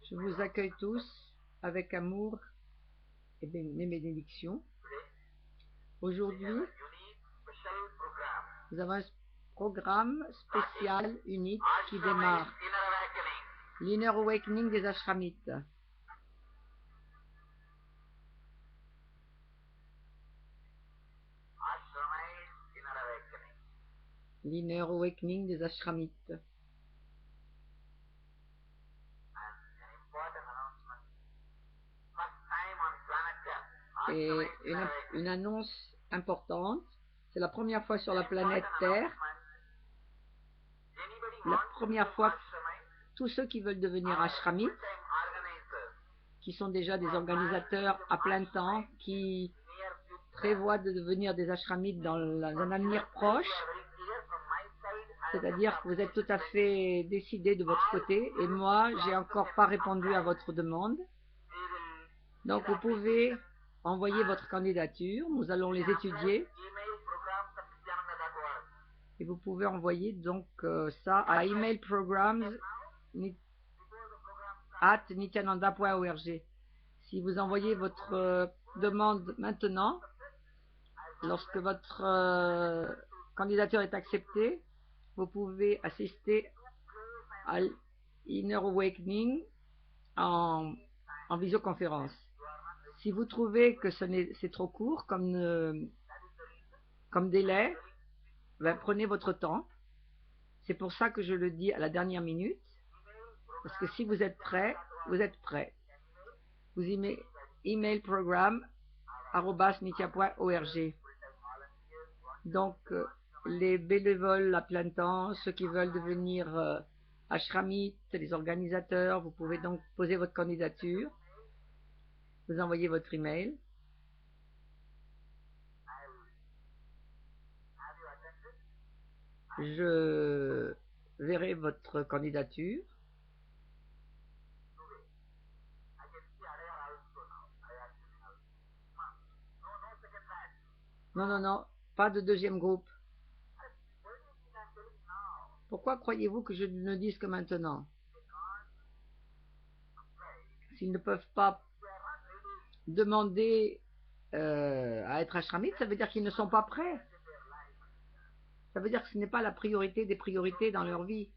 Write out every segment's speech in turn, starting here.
Je vous accueille tous avec amour et mes bénédictions. Aujourd'hui, nous avons un programme spécial, unique, qui démarre. L'Inner Awakening des Ashramites. L'Inner Awakening des Ashramites. Et une annonce importante, c'est la première fois sur la planète Terre, la première fois que tous ceux qui veulent devenir ashramites, qui sont déjà des organisateurs à plein temps, qui prévoient de devenir des ashramites dans un avenir proche, c'est-à-dire que vous êtes tout à fait décidés de votre côté, et moi, j'ai encore pas répondu à votre demande. Donc, vous pouvez envoyer votre candidature, nous allons les étudier, et vous pouvez envoyer donc ça à emailprograms@nityananda.org. Si vous envoyez votre demande maintenant, lorsque votre candidature est acceptée, vous pouvez assister à l'Inner Awakening en visioconférence. Si vous trouvez que c'est trop court comme délai, ben, prenez votre temps. C'est pour ça que je le dis à la dernière minute, parce que si vous êtes prêt, vous êtes prêt. Vous emailprogram@nitya.org. Donc, les bénévoles à plein temps, ceux qui veulent devenir ashramites, les organisateurs, vous pouvez donc poser votre candidature. Vous envoyez votre email. Je verrai votre candidature. Non, pas de deuxième groupe. Pourquoi croyez-vous que je ne dise que maintenant? S'ils ne peuvent pas demander à être ashramites, ça veut dire qu'ils ne sont pas prêts. Ça veut dire que ce n'est pas la priorité des priorités dans leur vie.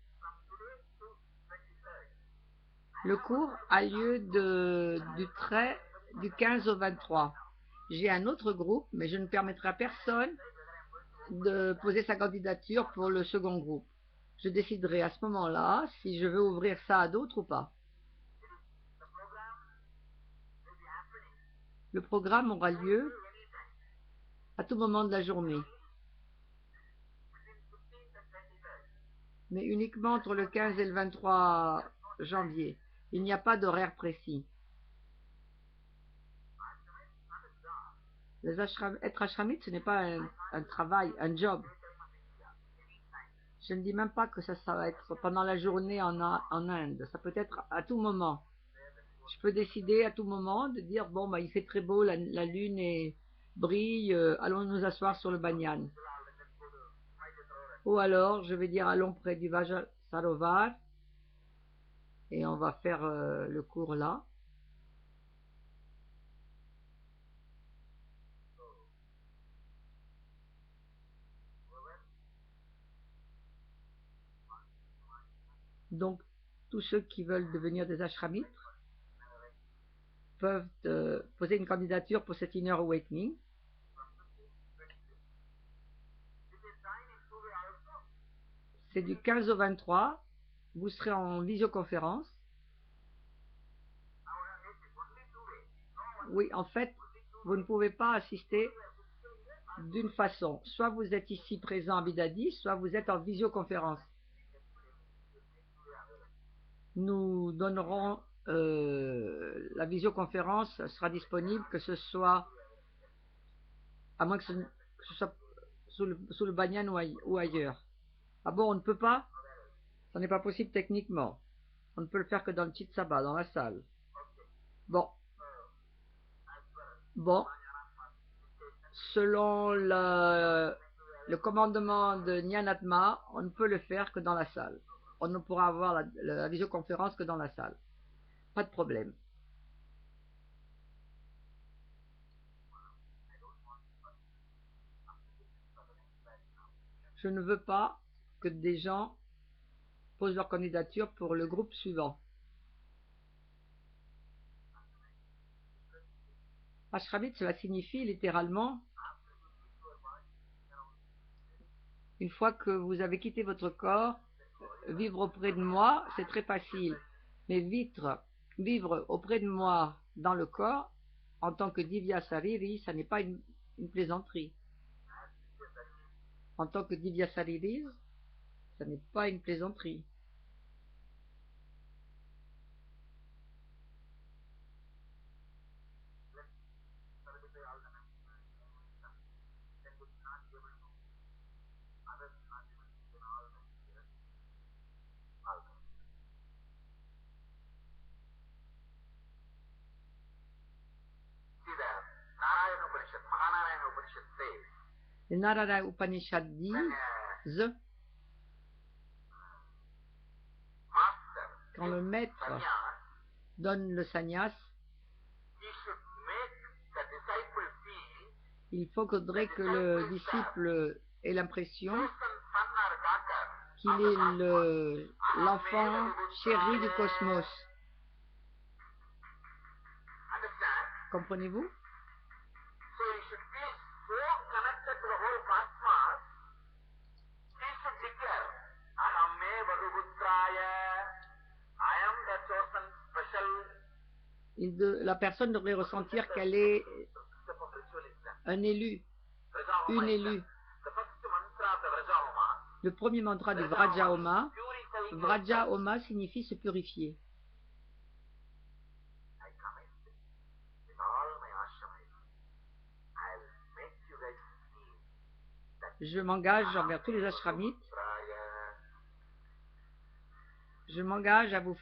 Le cours a lieu du 15 au 23. J'ai un autre groupe, mais je ne permettrai à personne de poser sa candidature pour le second groupe. Je déciderai à ce moment-là si je veux ouvrir ça à d'autres ou pas. Le programme aura lieu à tout moment de la journée, mais uniquement entre le 15 et le 23 janvier. Il n'y a pas d'horaire précis. Être ashramite, ce n'est pas un travail, un job. Je ne dis même pas que ça va être pendant la journée en Inde. Ça peut être à tout moment. Je peux décider à tout moment de dire, bon, bah, il fait très beau, la lune brille, allons nous asseoir sur le banyan. Ou alors, je vais dire, allons près du Vajra Sarovar et on va faire le cours là. Donc, tous ceux qui veulent devenir des ashramites peuvent poser une candidature pour cet Inner Awakening. C'est du 15 au 23. Vous serez en visioconférence. Oui, en fait, vous ne pouvez pas assister d'une façon. Soit vous êtes ici présent à Bidadi, soit vous êtes en visioconférence. Nous donnerons la visioconférence sera disponible, que ce soit, à moins que ce soit sous le banyan ou ailleurs. Ah bon, on ne peut pas? Ça n'est pas possible techniquement. On ne peut le faire que dans le Chitsaba, dans la salle. Bon. Selon le commandement de Nyanatma, on ne peut le faire que dans la salle. On ne pourra avoir la visioconférence que dans la salle. pas de problème. Je ne veux pas que des gens posent leur candidature pour le groupe suivant. Ashramit, cela signifie littéralement, une fois que vous avez quitté votre corps, vivre auprès de moi, c'est très facile. Mais vivre auprès de moi dans le corps, en tant que Divya Sariri, ça n'est pas une plaisanterie. En tant que Divya Sariri, ça n'est pas une plaisanterie. Le Narada Upanishad dit, quand le maître donne le sannyas, il faudrait que le disciple ait l'impression qu'il est l'enfant chéri du cosmos. Comprenez-vous? La personne devrait ressentir qu'elle est un élu, une élue. Le premier mantra du Vraja Homa signifie se purifier. Je m'engage envers tous les ashramites. Je m'engage à vous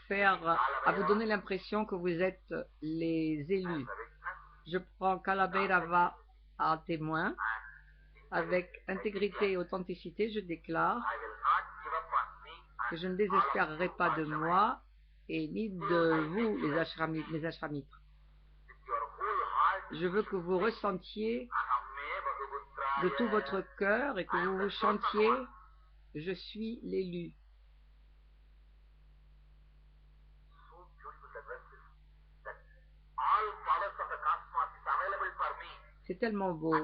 donner l'impression que vous êtes les élus. Je prends Kalabhairava à témoin. Avec intégrité et authenticité, je déclare que je ne désespérerai pas de moi et ni de vous, les ashramites. Je veux que vous ressentiez de tout votre cœur et que vous vous chantiez « Je suis l'élu ». C'est tellement beau.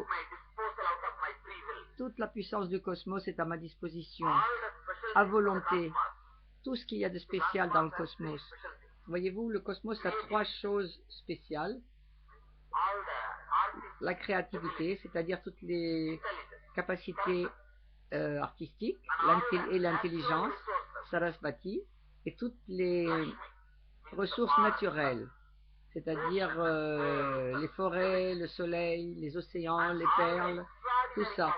Toute la puissance du cosmos est à ma disposition, à volonté. Tout ce qu'il y a de spécial dans le cosmos. Voyez-vous, le cosmos a trois choses spéciales. La créativité, c'est-à-dire toutes les capacités artistiques, et l'intelligence, Sarasvati, et toutes les ressources naturelles, c'est-à-dire les forêts, le soleil, les océans, les perles, tout ça.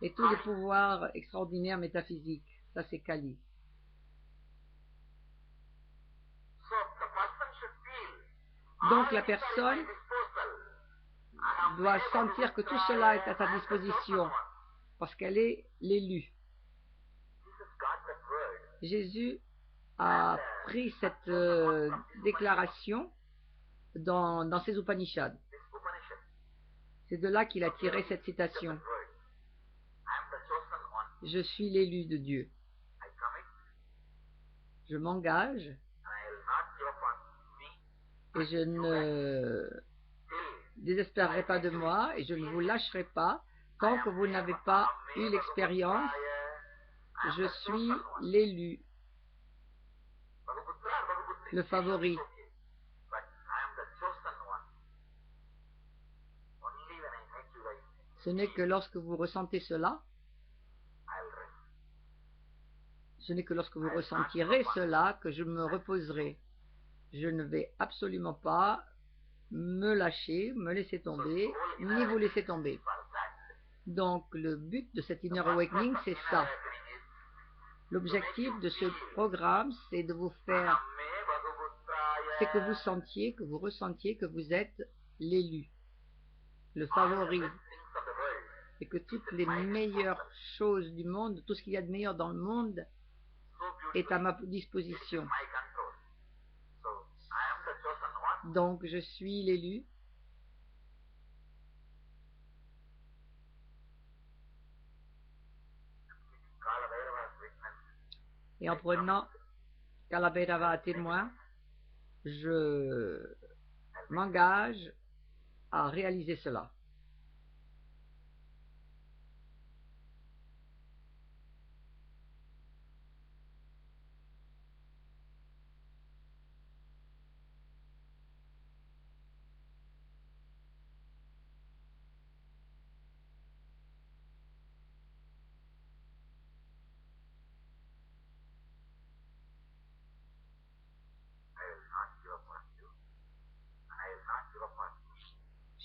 Et tous les pouvoirs extraordinaires métaphysiques, ça c'est Kali. Donc la personne doit sentir que tout cela est à sa disposition, parce qu'elle est l'élu. Jésus a pris cette déclaration dans ses Upanishads. C'est de là qu'il a tiré cette citation. Je suis l'élu de Dieu. Je m'engage et je ne désespérerai pas de moi et je ne vous lâcherai pas tant que vous n'avez pas eu l'expérience. Je suis l'élu, le favori. Ce n'est que lorsque vous ressentez cela, ce n'est que lorsque vous ressentirez cela que je me reposerai. Je ne vais absolument pas me lâcher, me laisser tomber, ni vous laisser tomber. Donc le but de cet Inner Awakening, c'est ça. L'objectif de ce programme, c'est de vous faire, c'est que vous sentiez, que vous ressentiez que vous êtes l'élu, le favori, et que toutes les meilleures choses du monde, tout ce qu'il y a de meilleur dans le monde est à ma disposition. Donc, je suis l'élu. Et en prenant Kala Bhairava à témoin, je m'engage à réaliser cela.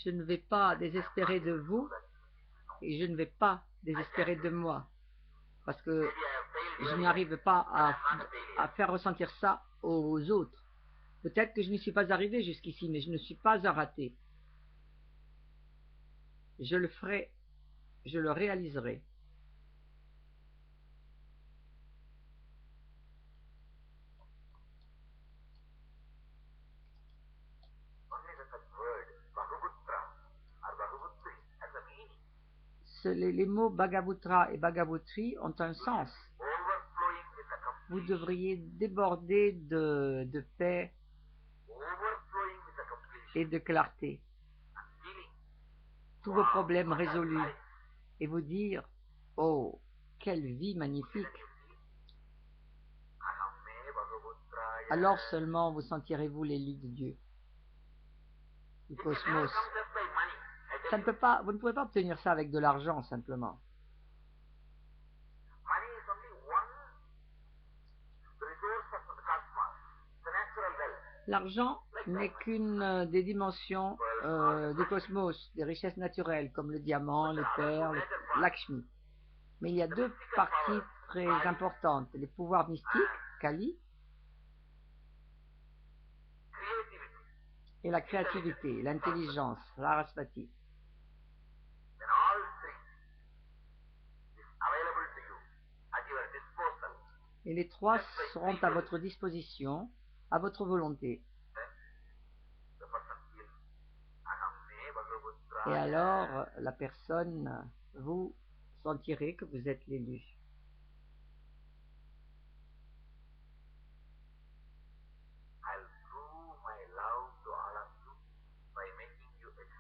Je ne vais pas désespérer de vous et je ne vais pas désespérer de moi parce que je n'arrive pas à faire ressentir ça aux autres. Peut-être que je n'y suis pas arrivé jusqu'ici, mais je ne suis pas un raté. Je le ferai, je le réaliserai. Les mots Bhagavutra et Bhagavutri ont un sens. Vous devriez déborder de paix et de clarté. Tous vos problèmes résolus. Et vous dire, oh, quelle vie magnifique. Alors seulement vous sentirez-vous l'élu de Dieu, du cosmos. Ça ne peut pas, vous ne pouvez pas obtenir ça avec de l'argent simplement. L'argent n'est qu'une des dimensions du cosmos, des richesses naturelles, comme le diamant, les perles, Lakshmi. Mais il y a deux parties très importantes, les pouvoirs mystiques, Kali, et la créativité, l'intelligence, Sarasvati. Et les trois seront à votre disposition, à votre volonté. Et alors, la personne, vous sentirez que vous êtes l'élu.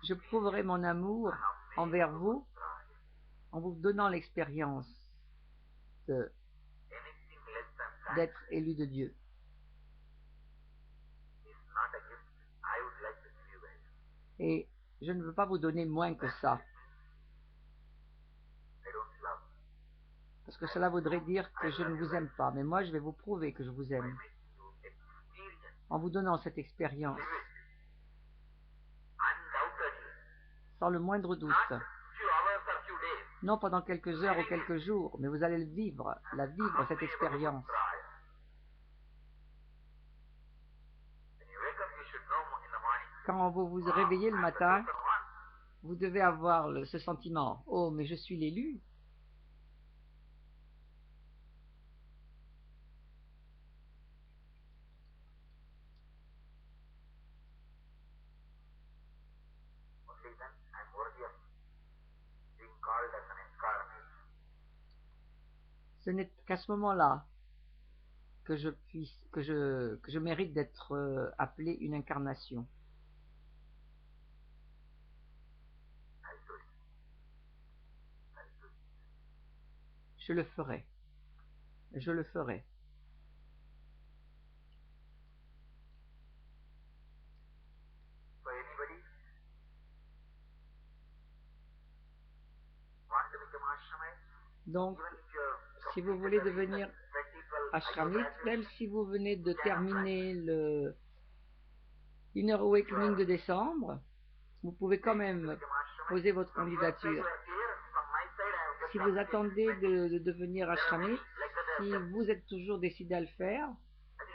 Je prouverai mon amour envers vous en vous donnant l'expérience d'être élu de Dieu. Et je ne veux pas vous donner moins que ça. Parce que cela voudrait dire que je ne vous aime pas. Mais moi, je vais vous prouver que je vous aime. En vous donnant cette expérience. Sans le moindre doute. Non pendant quelques heures ou quelques jours, mais vous allez le vivre, cette expérience. Quand vous vous réveillez le matin, vous devez avoir ce sentiment. Oh, mais je suis l'élu. Ce n'est qu'à ce moment-là que je mérite d'être appelé une incarnation. Je le ferai. Je le ferai. Donc, si vous voulez devenir ashramite, même si vous venez de terminer le Inner Awakening de décembre, vous pouvez quand même poser votre candidature. Si vous attendez de devenir ashramite, si vous êtes toujours décidé à le faire,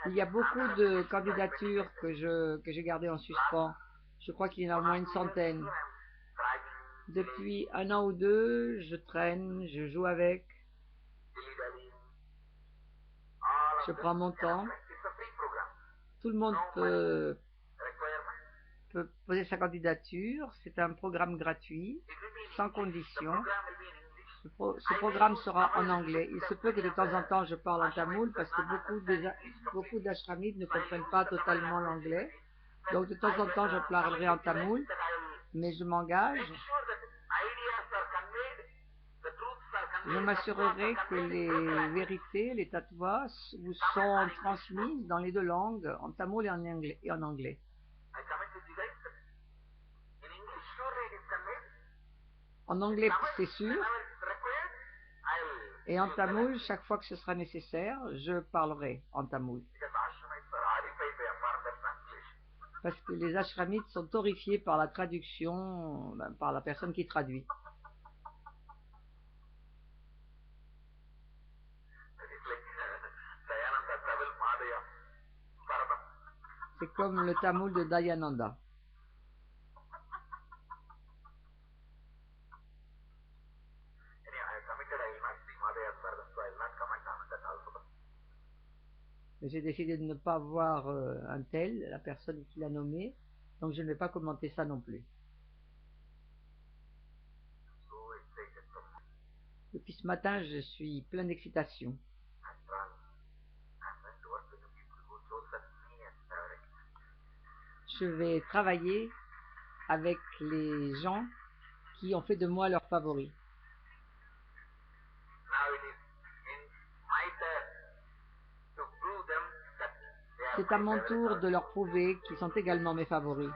il y a beaucoup de candidatures que j'ai gardées en suspens. Je crois qu'il y en a au moins une centaine. Depuis 1 an ou 2, je traîne, je joue avec. Je prends mon temps. Tout le monde peut peut poser sa candidature. C'est un programme gratuit, sans condition. Ce programme sera en anglais. Il se peut que de temps en temps je parle en tamoul parce que beaucoup d'ashramites ne comprennent pas totalement l'anglais. Donc de temps en temps je parlerai en tamoul, mais je m'engage. Je m'assurerai que les vérités, les tattvas, vous sont transmises dans les deux langues, en tamoul et en anglais. En anglais, c'est sûr. Et en tamoul, chaque fois que ce sera nécessaire, je parlerai en tamoul. Parce que les ashramites sont horrifiés par la traduction, par la personne qui traduit. C'est comme le tamoul de Dayananda. J'ai décidé de ne pas voir un tel, la personne qui l'a nommé, donc je ne vais pas commenter ça non plus. Depuis ce matin, je suis plein d'excitation. Je vais travailler avec les gens qui ont fait de moi leur favori. C'est à mon tour de leur prouver qu'ils sont également mes favoris.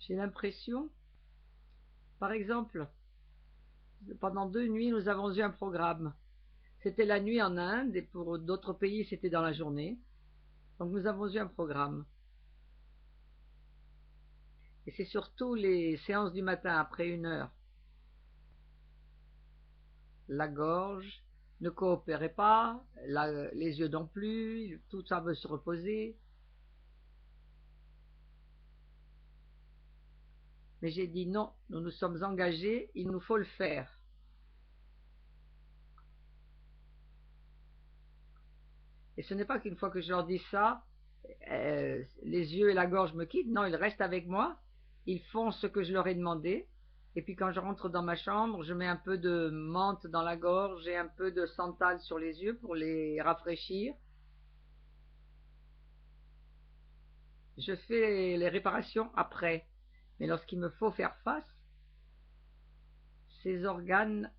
J'ai l'impression, par exemple, pendant 2 nuits, nous avons eu un programme. C'était la nuit en Inde et pour d'autres pays, c'était dans la journée. Donc nous avons eu un programme. Et c'est surtout les séances du matin après 1 heure. La gorge ne coopérait pas, les yeux non plus, tout ça veut se reposer. Mais j'ai dit non, nous nous sommes engagés, il nous faut le faire. Et ce n'est pas qu'une fois que je leur dis ça, les yeux et la gorge me quittent. Non, ils restent avec moi. Ils font ce que je leur ai demandé. Et puis quand je rentre dans ma chambre, je mets un peu de menthe dans la gorge et un peu de santal sur les yeux pour les rafraîchir. Je fais les réparations après. Mais lorsqu'il me faut faire face, ces organes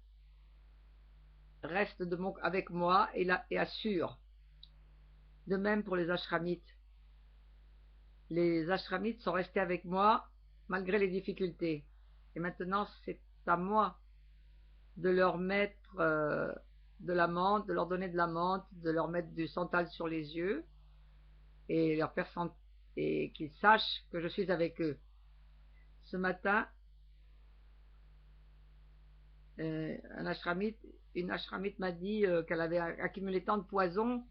restent avec moi et assurent. De même pour les ashramites. Les ashramites sont restés avec moi malgré les difficultés. Et maintenant, c'est à moi de leur mettre de la menthe, de leur donner de la menthe, de leur mettre du santal sur les yeux et leur faire et qu'ils sachent que je suis avec eux. Ce matin, une ashramite m'a dit qu'elle avait accumulé tant de poison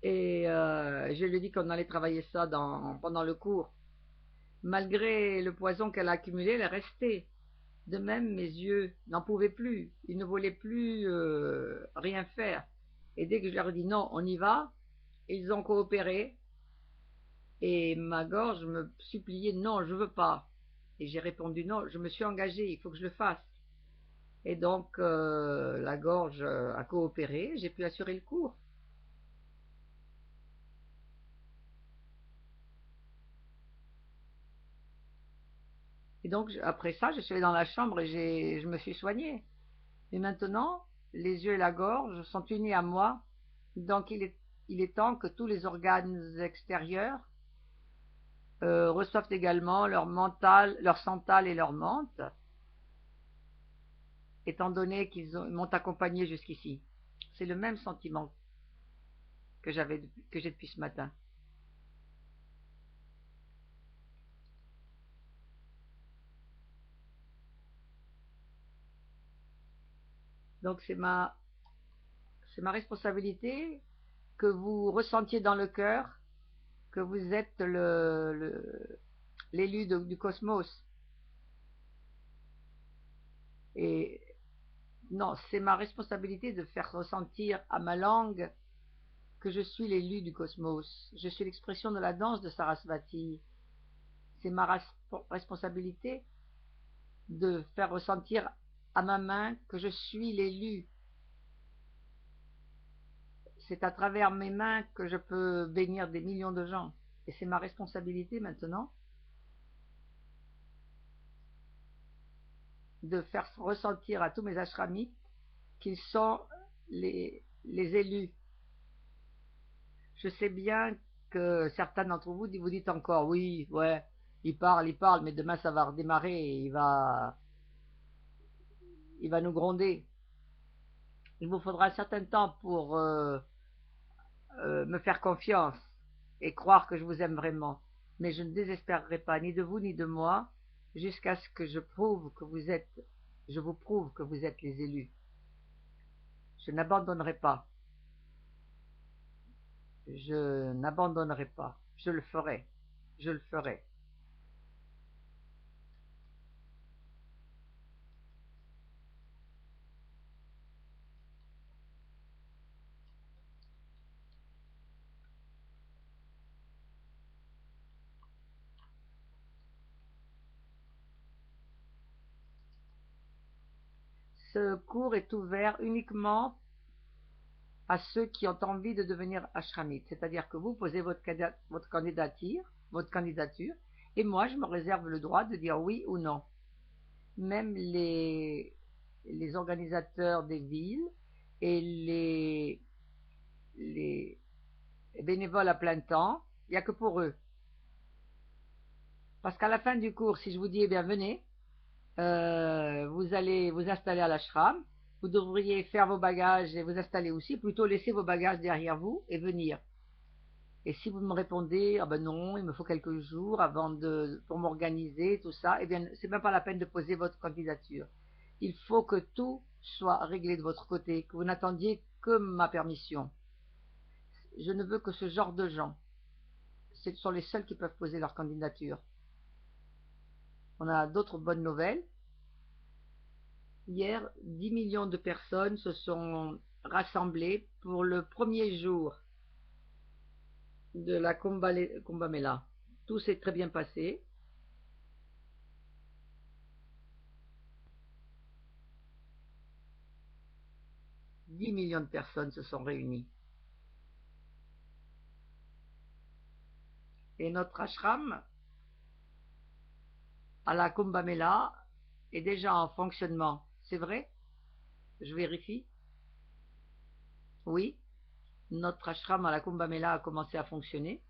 et je lui ai dit qu'on allait travailler ça pendant le cours. Malgré le poison qu'elle a accumulé, elle est restée. De même, mes yeux n'en pouvaient plus. Ils ne voulaient plus rien faire. Et dès que je leur ai dit non, on y va, ils ont coopéré. Et ma gorge me suppliait non, je veux pas. Et j'ai répondu non, je me suis engagée, il faut que je le fasse. Et donc la gorge a coopéré, j'ai pu assurer le cours. Et donc après ça, je suis allée dans la chambre et je me suis soignée. Et maintenant, les yeux et la gorge sont unis à moi. Donc il est temps que tous les organes extérieurs reçoivent également leur santal et leur menthe, étant donné qu'ils m'ont accompagné jusqu'ici. C'est le même sentiment que j'ai depuis ce matin. Donc c'est ma responsabilité que vous ressentiez dans le cœur que vous êtes l'élu du cosmos. Et non, c'est ma responsabilité de faire ressentir à ma langue que je suis l'élu du cosmos. Je suis l'expression de la danse de Sarasvati. C'est ma responsabilité de faire ressentir à ma main que je suis l'élu. C'est à travers mes mains que je peux bénir des millions de gens. Et c'est ma responsabilité maintenant de faire ressentir à tous mes ashramites qu'ils sont les élus. Je sais bien que certains d'entre vous vous dites encore, oui, ouais, il parle, mais demain ça va redémarrer et il va nous gronder. Il vous faudra un certain temps pour me faire confiance et croire que je vous aime vraiment. Mais je ne désespérerai pas ni de vous ni de moi jusqu'à ce que je vous prouve que vous êtes les élus. Je n'abandonnerai pas. Je n'abandonnerai pas. Je le ferai. Je le ferai. Ce cours est ouvert uniquement à ceux qui ont envie de devenir ashramite. C'est-à-dire que vous posez votre candidature, et moi je me réserve le droit de dire oui ou non. Même les organisateurs des villes et les bénévoles à plein temps, il n'y a que pour eux. Parce qu'à la fin du cours, si je vous dis, eh bien venez, vous allez vous installer à l'ashram, vous devriez faire vos bagages et vous installer aussi, plutôt laisser vos bagages derrière vous et venir. Et si vous me répondez, ah ben non, il me faut quelques jours pour m'organiser, tout ça, eh bien, c'est même pas la peine de poser votre candidature. Il faut que tout soit réglé de votre côté, que vous n'attendiez que ma permission. Je ne veux que ce genre de gens. Ce sont les seuls qui peuvent poser leur candidature. On a d'autres bonnes nouvelles. Hier, 10 millions de personnes se sont rassemblées pour le premier jour de la Kumbh Mela. Tout s'est très bien passé. « 10 millions de personnes se sont réunies. Et notre ashram à la Kumbh Mela est déjà en fonctionnement. C'est vrai? Je vérifie. Oui, notre ashram à la Kumbh Mela a commencé à fonctionner.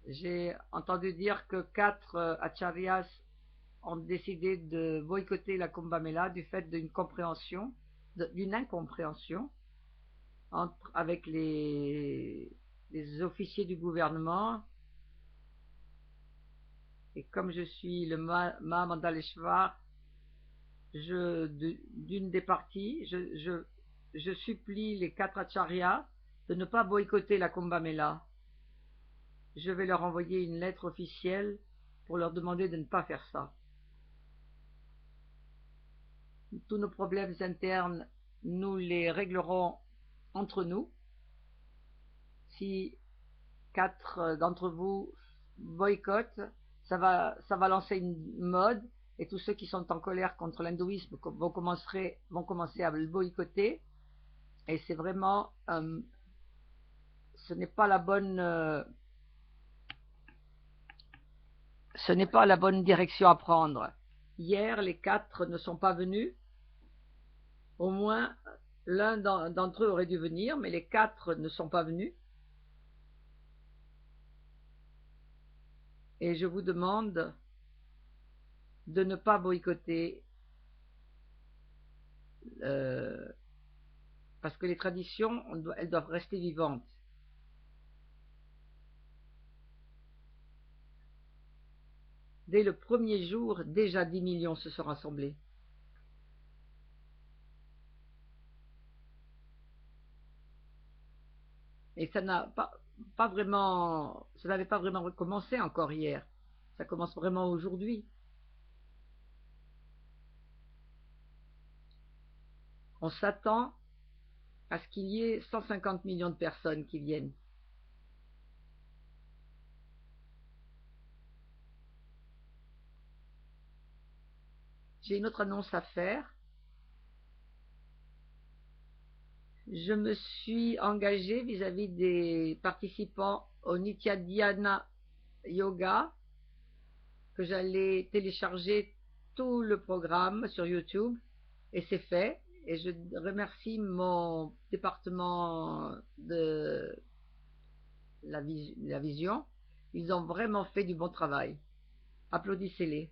J'ai entendu dire que 4 acharyas ont décidé de boycotter la Kumbh Mela du fait d'une d'une incompréhension avec les officiers du gouvernement. Et comme je suis le Mahamandaleshwar d'une des parties, je supplie les 4 acharyas de ne pas boycotter la Kumbh Mela. Je vais leur envoyer une lettre officielle pour leur demander de ne pas faire ça. Tous nos problèmes internes, nous les réglerons entre nous. Si 4 d'entre vous boycottent, ça va lancer une mode et tous ceux qui sont en colère contre l'hindouisme vont commencer à le boycotter. Et c'est vraiment, ce n'est pas la bonne direction à prendre. Hier, les 4 ne sont pas venus. Au moins, l'un d'entre eux aurait dû venir, mais les 4 ne sont pas venus. Et je vous demande de ne pas boycotter parce que les traditions, elles doivent rester vivantes. Dès le premier jour, déjà 10 millions se sont rassemblés. Et ça n'avait pas vraiment commencé encore hier. Ça commence vraiment aujourd'hui. On s'attend à ce qu'il y ait 150 millions de personnes qui viennent. J'ai une autre annonce à faire. Je me suis engagée vis-à-vis des participants au Nitya Dhyana Yoga que j'allais télécharger tout le programme sur YouTube et c'est fait. Et je remercie mon département de la vision. Ils ont vraiment fait du bon travail. Applaudissez-les.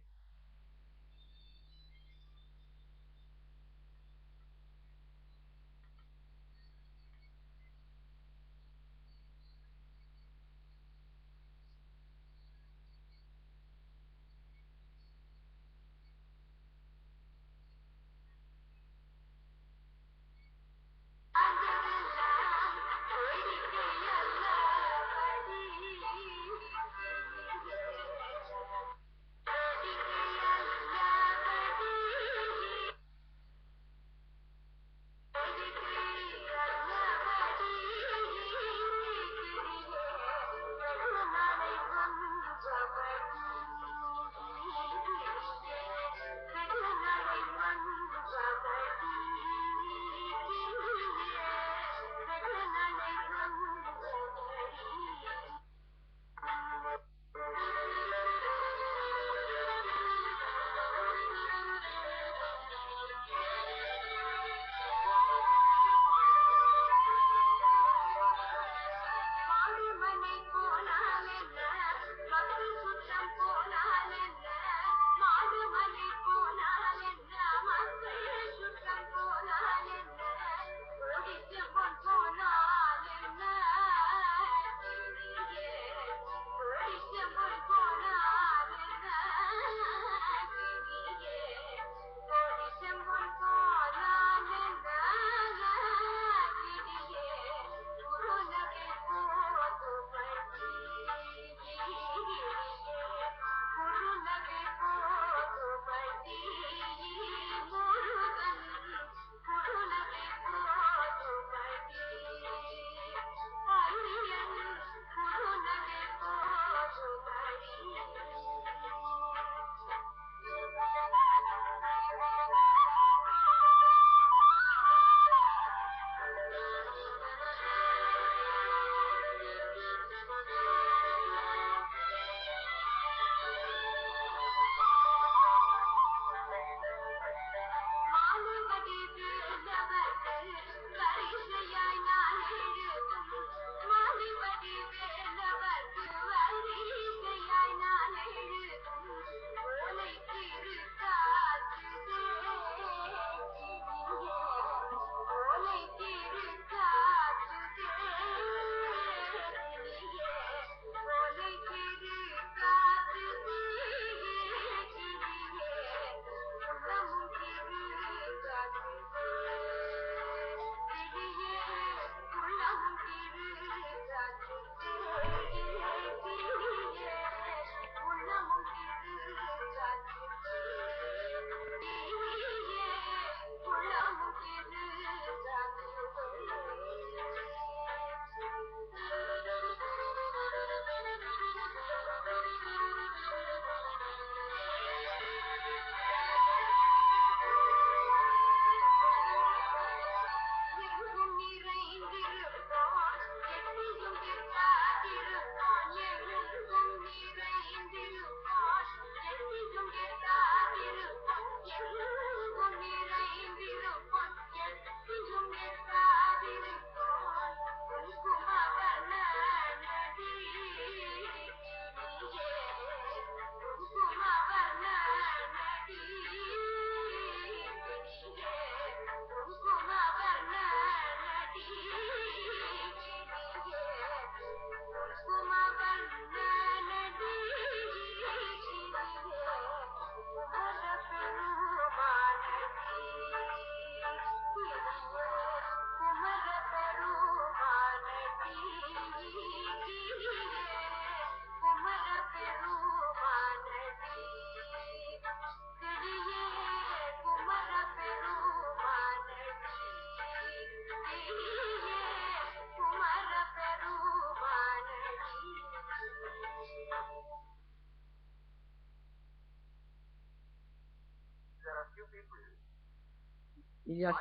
Il y a,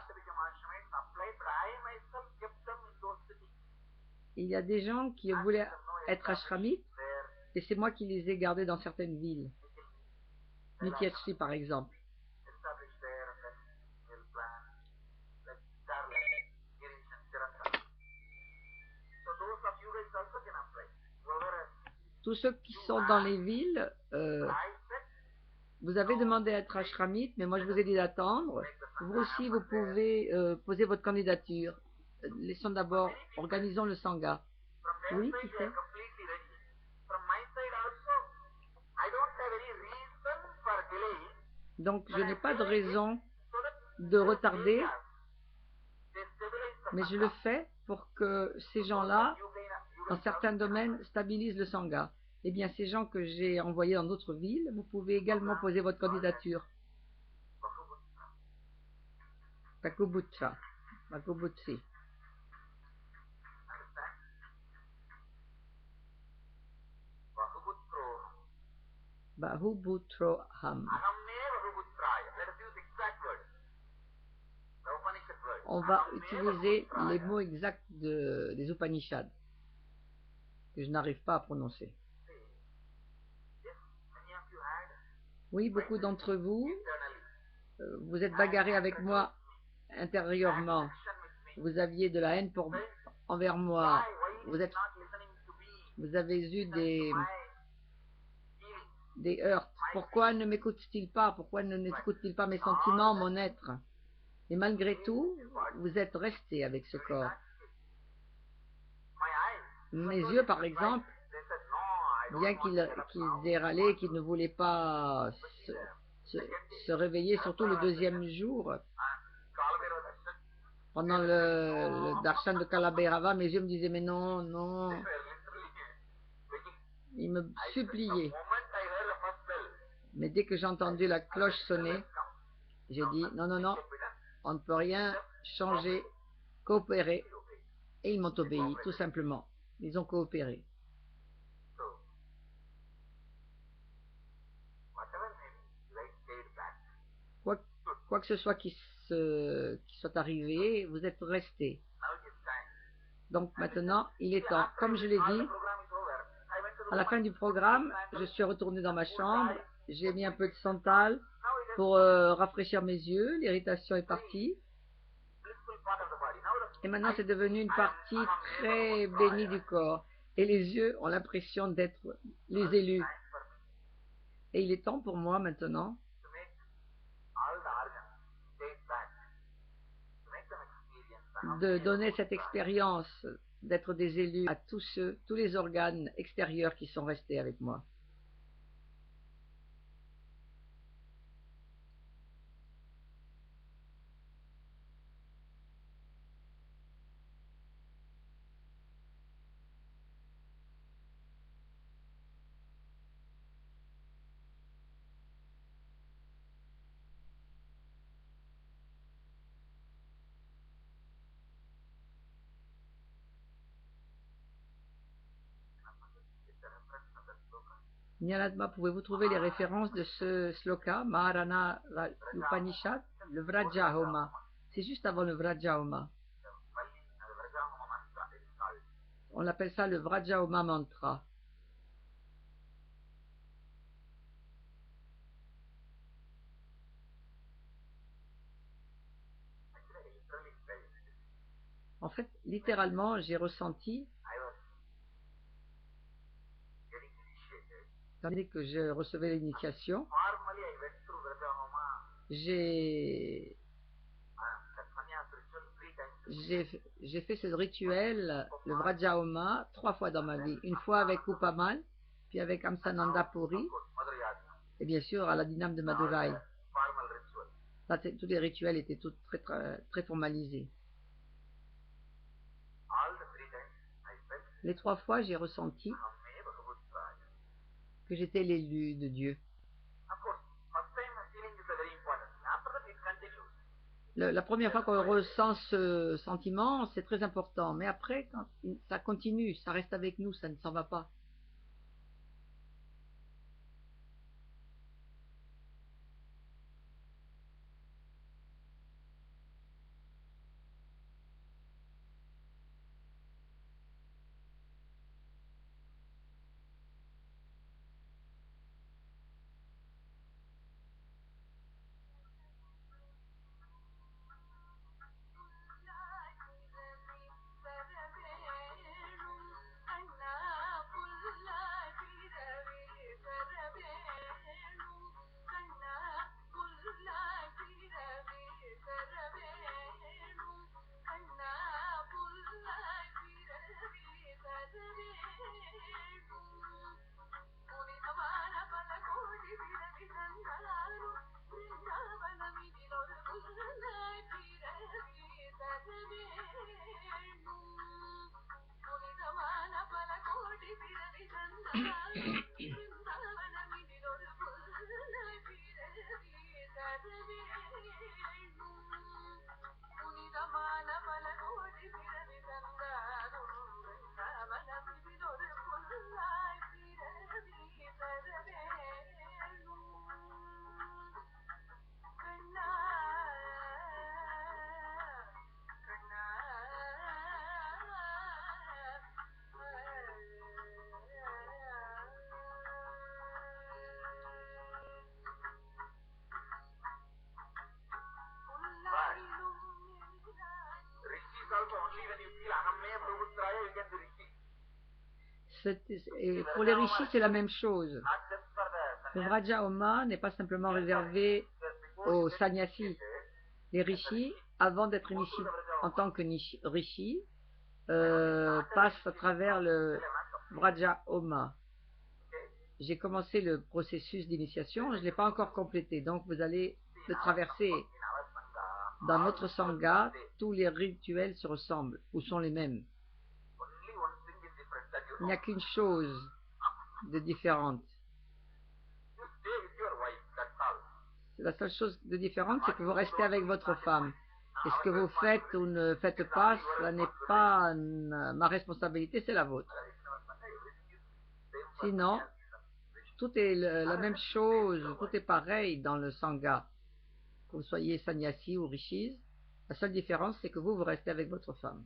il y a des gens qui voulaient être ashramites et c'est moi qui les ai gardés dans certaines villes. Nityashri par exemple. Tous ceux qui sont dans les villes, vous avez demandé à être ashramite, mais moi je vous ai dit d'attendre. Vous aussi, vous pouvez poser votre candidature. Laissons d'abord, organisons le sangha. Oui, qui c'est? Donc je n'ai pas de raison de retarder, mais je le fais pour que ces gens-là, dans certains domaines, stabilisent le sangha. Eh bien, ces gens que j'ai envoyés dans d'autres villes, vous pouvez également poser votre candidature. Bakubutra, Bakubutsi. Bahubutro Ham. On va utiliser les mots exacts des Upanishads que je n'arrive pas à prononcer. Oui, beaucoup d'entre vous, vous êtes bagarrés avec moi intérieurement. Vous aviez de la haine envers moi. Vous avez eu des heurts. Pourquoi ne m'écoute-t-il pas? Pourquoi ne n'écoute-t-il pas mes sentiments, mon être? Et malgré tout, vous êtes resté avec ce corps. Mes yeux, par exemple, bien qu'ils aient râlé, qu'ils ne voulaient pas se réveiller, surtout le deuxième jour, pendant le darshan de Kalabhairava, mes yeux me disaient, mais non, non. Ils me suppliaient. Mais dès que j'ai entendu la cloche sonner, j'ai dit, non, non, non, on ne peut rien changer, coopérer. Et ils m'ont obéi, tout simplement. Ils ont coopéré. Quoi que ce soit qui soit arrivé, vous êtes restés. Donc maintenant, il est temps. Comme je l'ai dit, à la fin du programme, je suis retourné dans ma chambre, j'ai mis un peu de santal pour rafraîchir mes yeux, l'irritation est partie. Et maintenant, c'est devenu une partie très bénie du corps. Et les yeux ont l'impression d'être les élus. Et il est temps pour moi maintenant de donner cette expérience d'être des élus à tous les organes extérieurs qui sont restés avec moi. Nyaladma, pouvez-vous trouver les références de ce sloka, Maharana Upanishad, le Vrajahoma? C'est juste avant le Vrajahoma. On appelle ça le Vrajahoma mantra. En fait, littéralement, j'ai ressenti, tandis que je recevais l'initiation, j'ai fait ce rituel, le Vrajahoma, 3 fois dans ma vie. Une fois avec Upamal, puis avec Amsananda Puri, et bien sûr à la Dinam de Madurai. Là, tous les rituels étaient très formalisés. Les 3 fois, j'ai ressenti que j'étais l'élu de Dieu. La première fois qu'on ressent ce sentiment, c'est très important. Mais après, quand ça continue, ça reste avec nous, ça ne s'en va pas. Et pour les rishis, c'est la même chose. Le Vraja Oma n'est pas simplement réservé aux sannyasis. Les rishis, avant d'être initiés en tant que rishi, passent à travers le Vraja Oma. J'ai commencé le processus d'initiation, je ne l'ai pas encore complété, donc vous allez le traverser. Dans notre sangha, tous les rituels se ressemblent ou sont les mêmes. Il n'y a qu'une chose de différente. La seule chose de différente, c'est que vous restez avec votre femme. Et ce que vous faites ou ne faites pas, ça n'est pas ma responsabilité, c'est la vôtre. Sinon, tout est la même chose, tout est pareil dans le sangha. Que vous soyez sannyasi ou rishis, la seule différence, c'est que vous restez avec votre femme.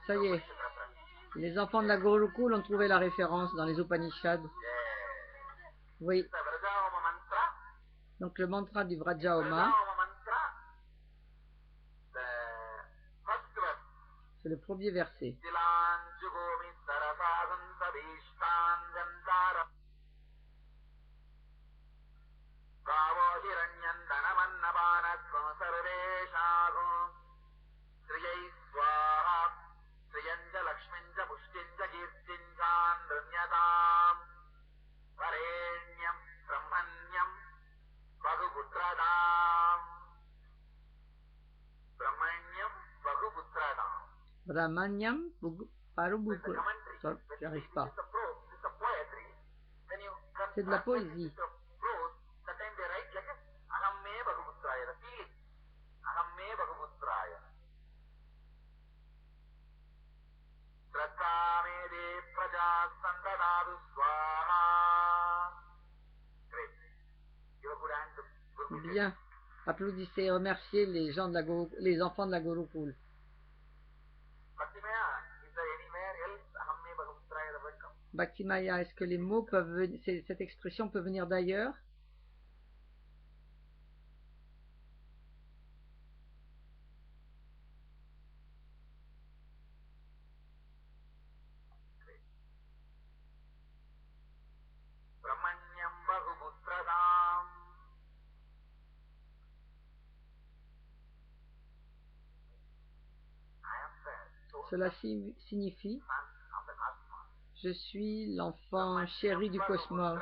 Ça y est, les enfants de la Gurukul ont trouvé la référence dans les Upanishads. Oui. Donc le mantra du Vraja Oma, c'est le premier verset. Brahmanyam Parubhuku. J'arrive pas. C'est de la poésie. Bien. Applaudissez et remerciez les gens de les enfants de la Gurukul. Bhaktimaya, est-ce que les mots peuvent venir, cette expression peut venir d'ailleurs? Cela signifie je suis l'enfant chéri du cosmos.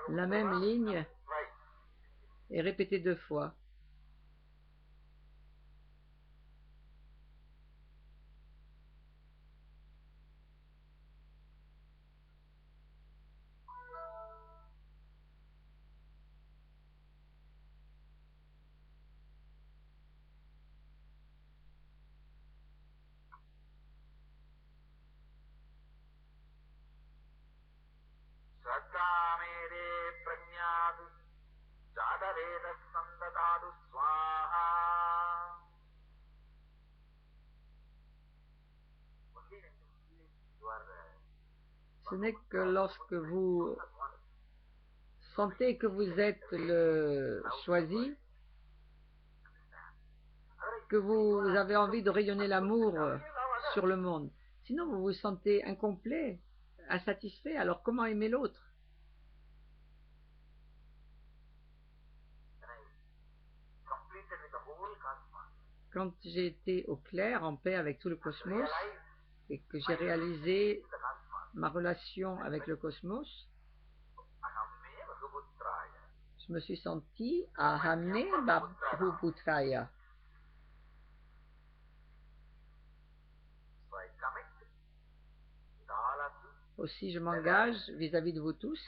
La même ligne est répétée 2 fois. Ce n'est que lorsque vous sentez que vous êtes le choisi, que vous avez envie de rayonner l'amour sur le monde. Sinon, vous vous sentez incomplet, insatisfait. Alors, comment aimer l'autre? Quand j'ai été au clair, en paix avec tout le cosmos, et que j'ai réalisé ma relation avec le cosmos, je me suis senti Ahamne Bhuputraya. Aussi, je m'engage vis-à-vis de vous tous.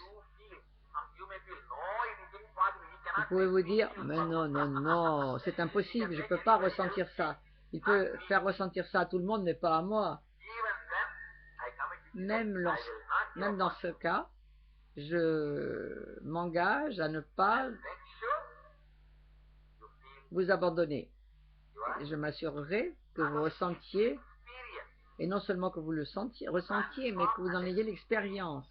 Vous pouvez vous dire, mais non, non, non, c'est impossible, je ne peux pas ressentir ça. Il peut faire ressentir ça à tout le monde, mais pas à moi. Même dans ce cas, je m'engage à ne pas vous abandonner. Et je m'assurerai que vous ressentiez, et non seulement que vous le ressentiez, mais que vous en ayez l'expérience.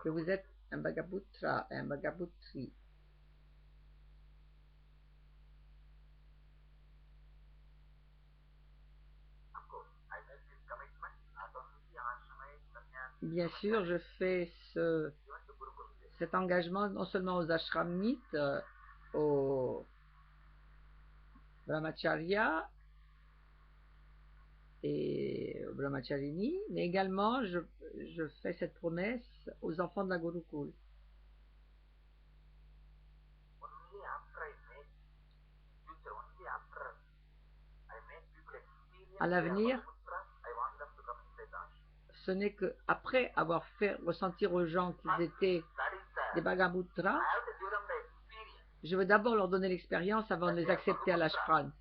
Que vous êtes un Bhagaputra, un Bhagaputri. Bien sûr, je fais cet engagement non seulement aux ashramites, aux brahmacharya et aux brahmacharini, mais également je fais cette promesse aux enfants de la Gurukul. À l'avenir, ce n'est qu'après avoir fait ressentir aux gens qu'ils étaient des Bhagavutras, je veux d'abord leur donner l'expérience avant de les accepter à l'ashram.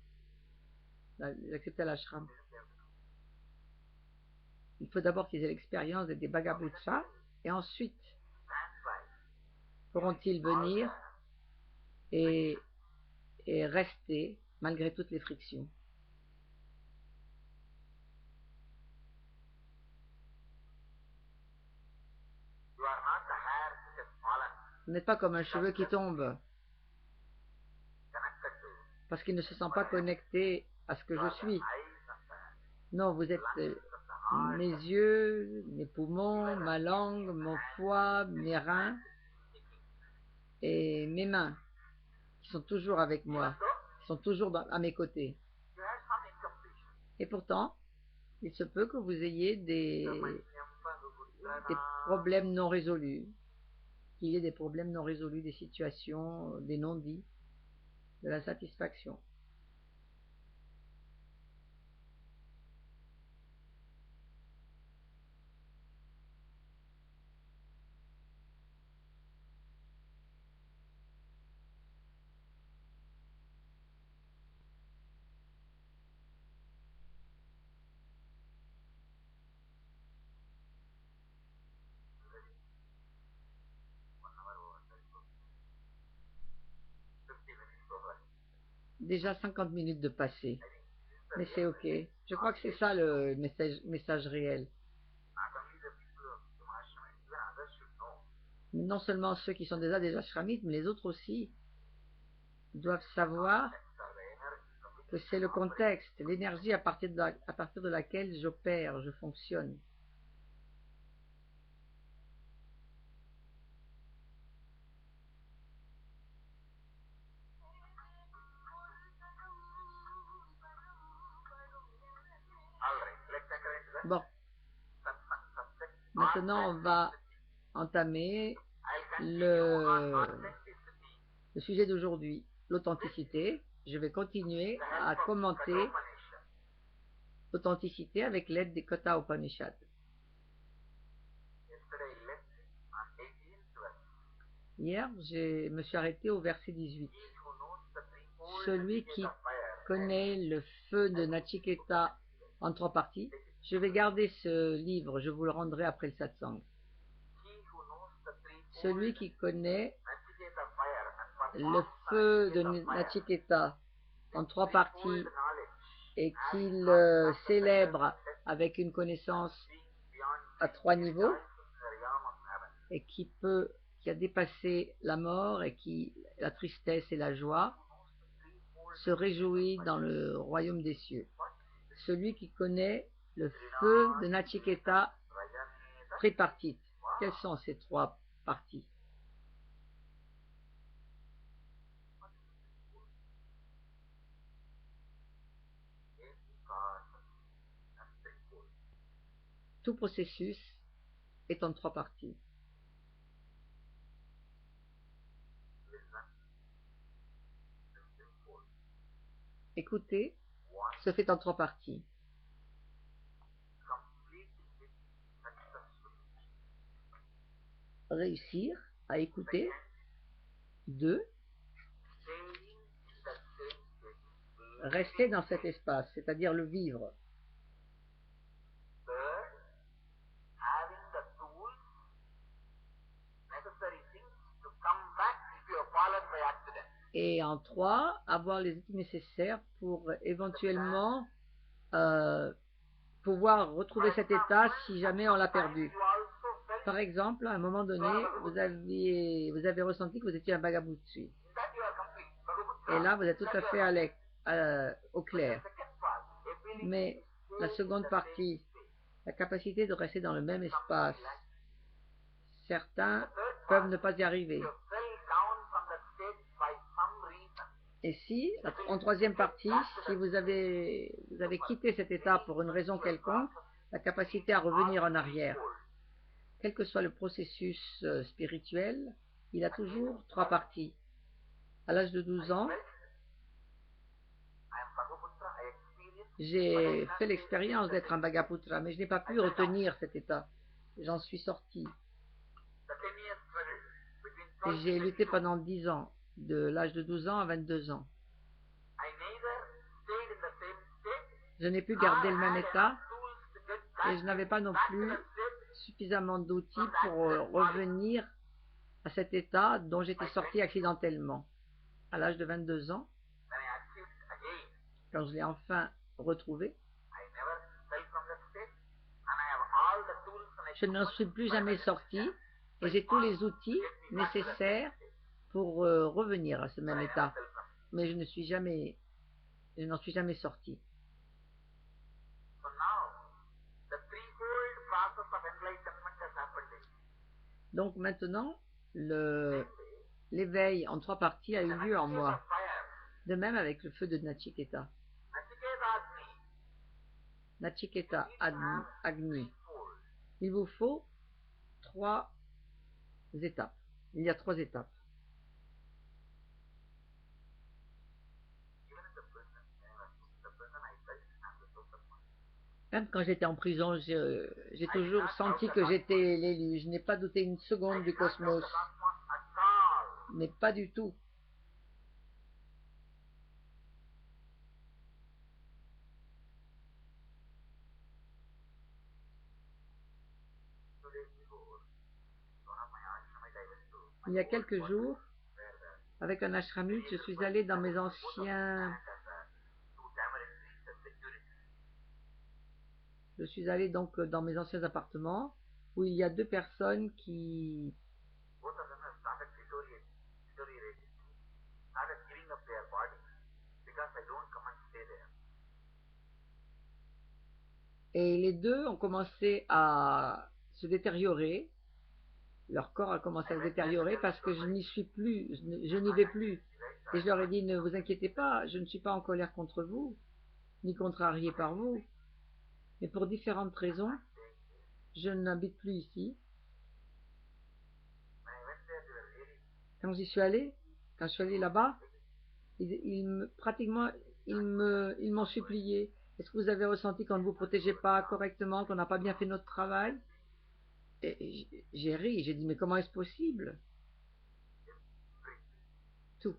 Il faut d'abord qu'ils aient l'expérience des Bhagavutras, et ensuite pourront-ils venir et rester malgré toutes les frictions. Vous n'êtes pas comme un cheveu qui tombe parce qu'il ne se sent pas connecté à ce que je suis. Non, vous êtes mes yeux, mes poumons, ma langue, mon foie, mes reins et mes mains qui sont toujours avec moi, qui sont toujours à mes côtés. Et pourtant, il se peut que vous ayez des problèmes non résolus, qu'il y ait des problèmes non résolus, des situations, des non-dits, de l'insatisfaction. Déjà 50 minutes de passé, mais c'est ok. Je crois que c'est ça le message réel. Non seulement ceux qui sont déjà des ashramites, mais les autres aussi doivent savoir que c'est le contexte, l'énergie à partir de laquelle j'opère, je fonctionne. Bon, maintenant on va entamer le sujet d'aujourd'hui, l'authenticité. Je vais continuer à commenter l'authenticité avec l'aide des Kotha Upanishad. Hier, je me suis arrêté au verset 18. Celui qui connaît le feu de Nachiketa en 3 parties. Je vais garder ce livre, je vous le rendrai après le satsang. celui qui connaît le feu de Nachiketa en 3 parties et qu'il célèbre avec une connaissance à 3 niveaux et qui a dépassé la mort et la tristesse et la joie, se réjouit dans le royaume des cieux. Celui qui connaît le feu de Nachiketa tripartite. Quelles sont ces 3 parties? Tout processus est en 3 parties. Écouter se fait en 3 parties. Réussir à écouter. 2. Rester dans cet espace, c'est-à-dire le vivre. Et en 3, avoir les outils nécessaires pour éventuellement pouvoir retrouver cet état si jamais on l'a perdu. Par exemple, à un moment donné, vous avez ressenti que vous étiez un Bhagavutri. Et là, vous êtes tout à fait au clair. Mais la seconde partie, la capacité de rester dans le même espace, certains peuvent ne pas y arriver. Et si, en 3e partie, si vous avez quitté cet état pour une raison quelconque, la capacité à revenir en arrière, quel que soit le processus spirituel, il a toujours 3 parties. À l'âge de 12 ans, j'ai fait l'expérience d'être un Bhagaputra, mais je n'ai pas pu retenir cet état. J'en suis sorti. Et j'ai lutté pendant 10 ans, de l'âge de 12 ans à 22 ans. Je n'ai pu garder le même état et je n'avais pas non plus suffisamment d'outils pour revenir à cet état dont j'étais sorti accidentellement. À l'âge de 22 ans, quand je l'ai enfin retrouvé, je n'en suis plus jamais sorti et j'ai tous les outils nécessaires pour revenir à ce même état. Mais je n'en suis jamais sorti. Donc maintenant, l'éveil en 3 parties a eu lieu en moi. De même avec le feu de Nachiketa. Nachiketa Agni. Il vous faut 3 étapes. Il y a 3 étapes. Même quand j'étais en prison, j'ai toujours senti que j'étais l'élu. Je n'ai pas douté une seconde du cosmos. Mais pas du tout. Il y a quelques jours, avec un ashramite, je suis allé dans mes anciens... Je suis allé donc dans mes anciens appartements où il y a 2 personnes qui... Et les 2 ont commencé à se détériorer. Leur corps a commencé à se détériorer parce que je n'y suis plus, je n'y vais plus. Et je leur ai dit, ne vous inquiétez pas, je ne suis pas en colère contre vous, ni contrarié par vous. Mais pour différentes raisons, je n'habite plus ici. Quand je suis allé là-bas, pratiquement, ils m'ont supplié. Est-ce que vous avez ressenti qu'on ne vous protégeait pas correctement, qu'on n'a pas bien fait notre travail? Et j'ai ri, j'ai dit, mais comment est-ce possible? Tout,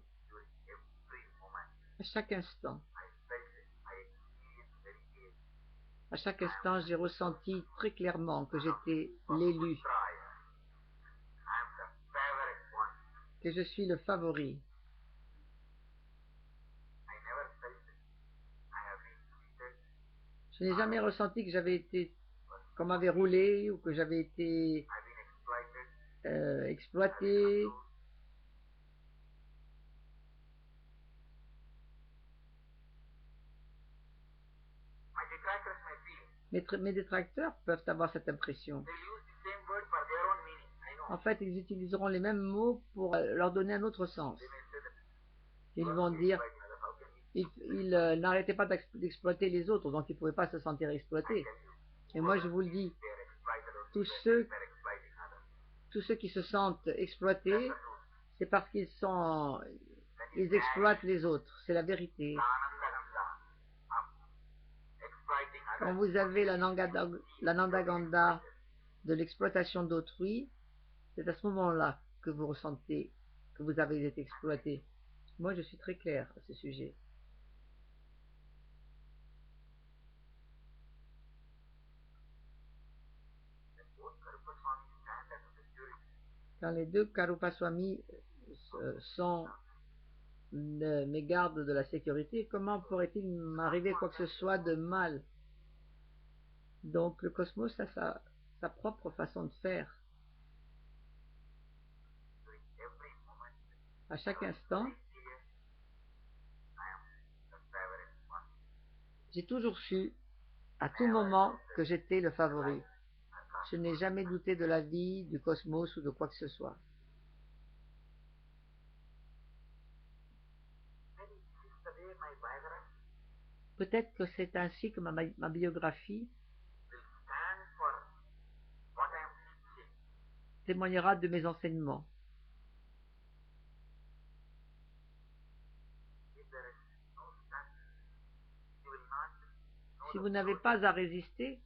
à chaque instant. À chaque instant, j'ai ressenti très clairement que j'étais l'élu. que je suis le favori. Je n'ai jamais ressenti que j'avais été, qu'on m'avait roulé ou que j'avais été exploité. Mes détracteurs peuvent avoir cette impression. En fait, ils utiliseront les mêmes mots pour leur donner un autre sens. Ils vont dire, ils n'arrêtaient pas d'exploiter les autres, donc ils ne pouvaient pas se sentir exploités. Et moi, je vous le dis, tous ceux qui se sentent exploités, c'est parce qu'ils exploitent les autres. C'est la vérité. Quand vous avez la Nandaganda de l'exploitation d'autrui, c'est à ce moment-là que vous ressentez que vous avez été exploité. Moi, je suis très clair à ce sujet. Quand les deux Karupaswami sont mes gardes de la sécurité, comment pourrait-il m'arriver quoi que ce soit de mal? Donc le cosmos a sa propre façon de faire. À chaque instant, j'ai toujours su, à tout moment, que j'étais le favori. Je n'ai jamais douté de la vie, du cosmos ou de quoi que ce soit. Peut-être que c'est ainsi que ma biographie témoignera de mes enseignements. Si vous n'avez pas à résister,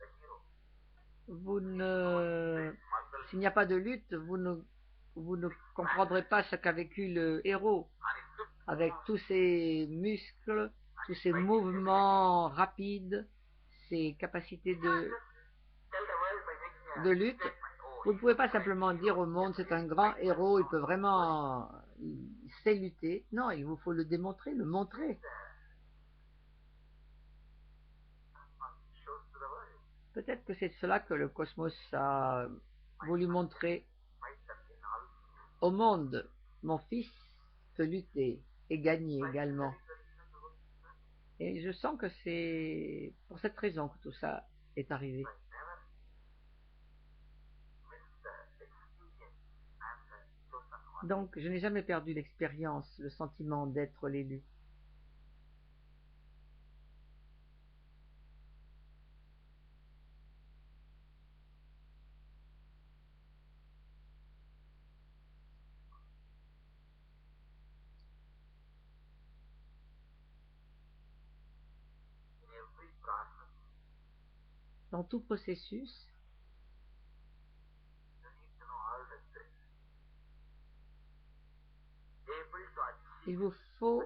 s'il n'y a pas de lutte, vous ne comprendrez pas ce qu'a vécu le héros, avec tous ses muscles, tous ses mouvements rapides, ses capacités de lutte. Vous ne pouvez pas simplement dire au monde c'est un grand héros, il peut vraiment, il sait lutter. Non, il vous faut le démontrer, le montrer. Peut-être que c'est cela que le cosmos a voulu montrer au monde. Mon fils peut lutter et gagner également. Et je sens que c'est pour cette raison que tout ça est arrivé. Donc, je n'ai jamais perdu l'expérience, le sentiment d'être l'élu. Dans tout processus, il vous faut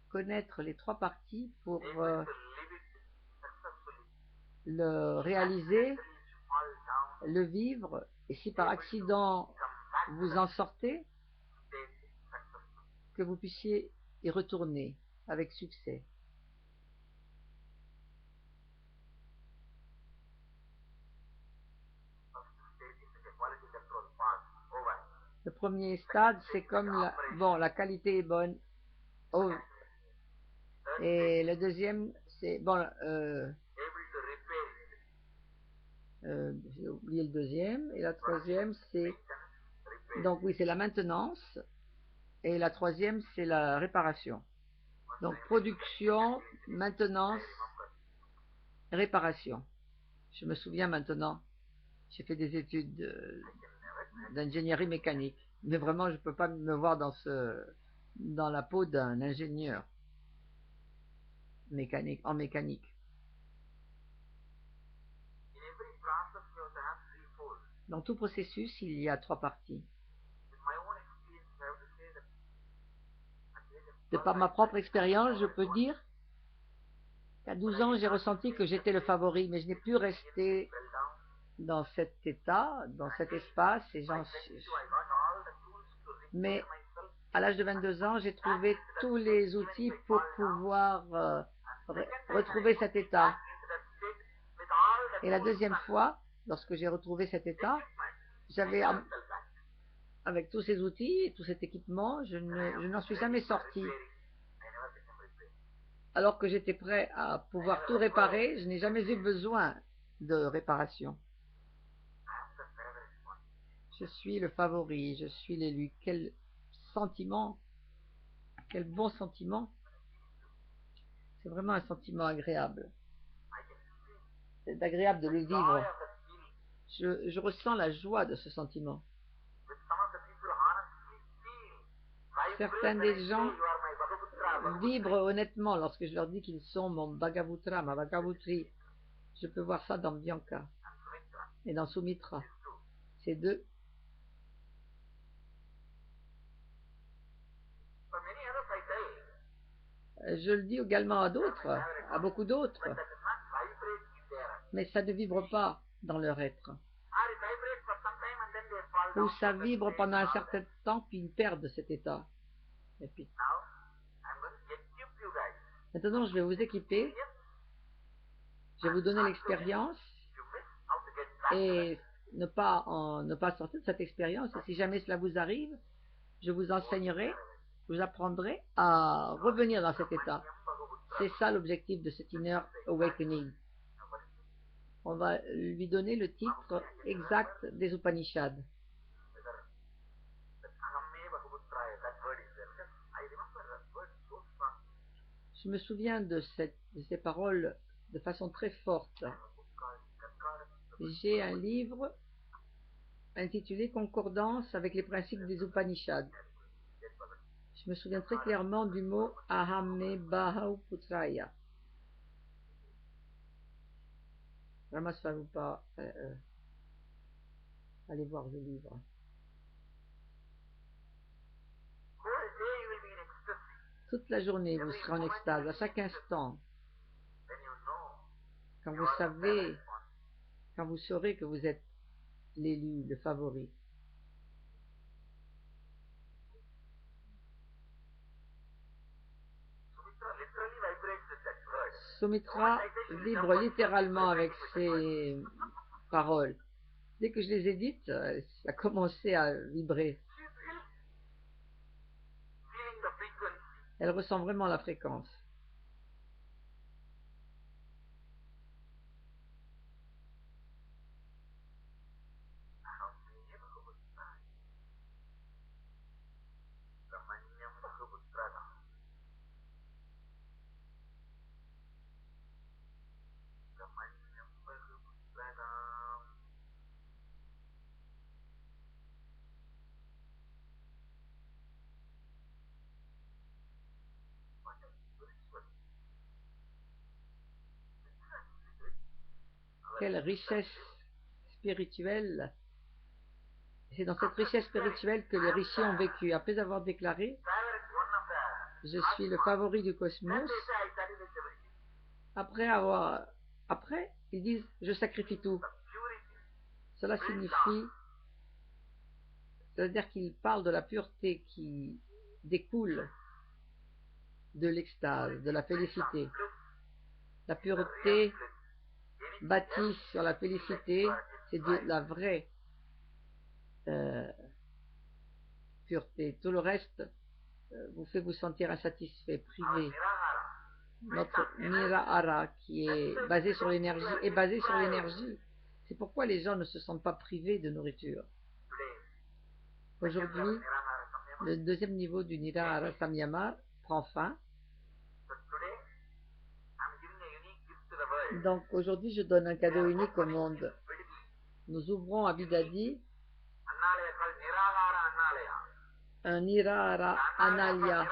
connaître les trois parties pour le réaliser, le vivre, et si par accident vous en sortez, que vous puissiez y retourner avec succès. Le premier stade, c'est comme la qualité est bonne. Oh. Et le deuxième, c'est j'ai oublié le deuxième. Et la troisième, c'est donc oui, c'est la maintenance. Et la troisième, c'est la réparation. Donc production, maintenance, réparation. Je me souviens maintenant. J'ai fait des études d'ingénierie mécanique. Mais vraiment, je ne peux pas me voir dans la peau d'un ingénieur mécanique, en mécanique. Dans tout processus, il y a trois parties. De par ma propre expérience, je peux dire qu'à 12 ans, j'ai ressenti que j'étais le favori, mais je n'ai pu rester dans cet état, dans cet espace, et Mais à l'âge de 22 ans, j'ai trouvé tous les outils pour pouvoir retrouver cet état. Et la deuxième fois, lorsque j'ai retrouvé cet état, j'avais, avec tous ces outils, tout cet équipement, je n'en suis jamais sorti. Alors que j'étais prêt à pouvoir tout réparer, je n'ai jamais eu besoin de réparation. Je suis le favori, je suis l'élu. Quel sentiment, quel bon sentiment. C'est vraiment un sentiment agréable. C'est agréable de le vivre. Je ressens la joie de ce sentiment. Certains des gens vibrent honnêtement lorsque je leur dis qu'ils sont mon Bhagavutra, ma Bhagavutri. Je peux voir ça dans Bianca et dans Sumitra. Ces deux. Je le dis également à d'autres, à beaucoup d'autres, mais ça ne vibre pas dans leur être. Ou ça vibre pendant un certain temps, puis ils perdent cet état. Et puis, maintenant, je vais vous équiper, je vais vous donner l'expérience et ne pas sortir de cette expérience. Et si jamais cela vous arrive, je vous enseignerai, je vous apprendrai à revenir dans cet état. C'est ça l'objectif de cet Inner Awakening. On va lui donner le titre exact des Upanishads. Je me souviens de ces paroles de façon très forte. J'ai un livre intitulé Concordance avec les principes des Upanishads. Je me souviens très clairement du mot Ahame Bahauputraya. Ramaswarupa, allez voir le livre. Toute la journée, vous serez en extase, à chaque instant. Quand vous savez, quand vous saurez que vous êtes l'élu, le favori. Sumitra vibre littéralement avec ces paroles. Dès que je les ai dites, ça a commencé à vibrer. Elle ressent vraiment la fréquence. Quelle richesse spirituelle. C'est dans cette richesse spirituelle que les rishis ont vécu. Après avoir déclaré « Je suis le favori du cosmos », après, ils disent « Je sacrifie tout ». Cela signifie, c'est-à-dire qu'ils parlent de la pureté qui découle de l'extase, de la félicité. La pureté bâtie sur la félicité, c'est de la vraie pureté. Tout le reste vous fait vous sentir insatisfait, privé. Notre Nirahara, qui est basé sur l'énergie, est basé sur l'énergie. C'est pourquoi les gens ne se sentent pas privés de nourriture. Aujourd'hui, le deuxième niveau du Nirahara Samyama prend fin. Donc aujourd'hui, je donne un cadeau unique au monde. Nous ouvrons à Bidadi un Nirahara Analya